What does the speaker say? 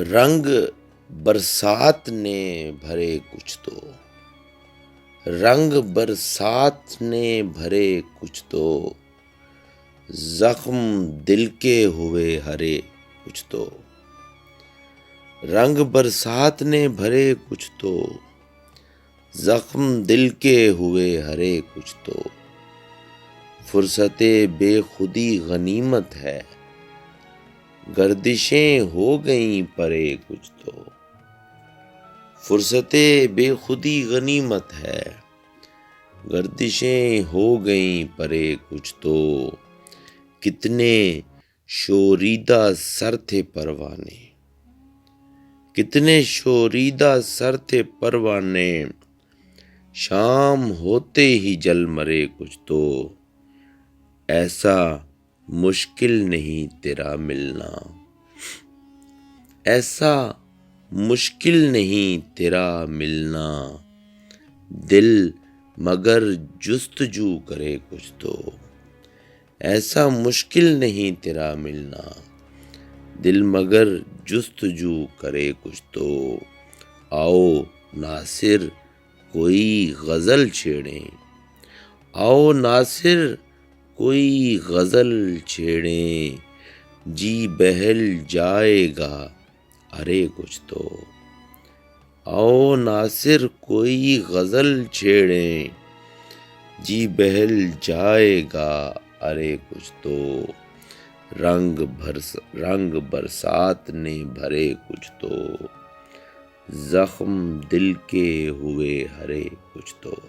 रंग बरसात ने भरे कुछ तो, रंग बरसात ने भरे कुछ तो, जख्म दिल के हुए हरे कुछ तो। रंग बरसात ने भरे कुछ तो, जख्म दिल के हुए हरे कुछ तो। फुर्सते बेखुदी गनीमत है, गर्दिशें हो गईं परे कुछ तो। फुर्सते बेखुदी गनीमत है, गर्दिशें हो गईं परे कुछ तो। कितने शोरीदा सर थे परवाने, कितने शोरीदा सर थे परवाने, शाम होते ही जल मरे कुछ तो। ऐसा मुश्किल नहीं तेरा मिलना, ऐसा मुश्किल नहीं तेरा मिलना। दिल मगर जुस्तजू करे कुछ तो, ऐसा मुश्किल नहीं तेरा मिलना। दिल मगर जुस्तजू करे कुछ तो। आओ नासिर कोई गज़ल छेड़ें, आओ नासिर कोई गज़ल छेड़ें, जी बहल जाएगा अरे कुछ तो। आओ नासिर कोई गज़ल छेड़ें, जी बहल जाएगा अरे कुछ तो। रंग बरसात ने भरे कुछ तो, जख्म दिल के हुए हरे कुछ तो।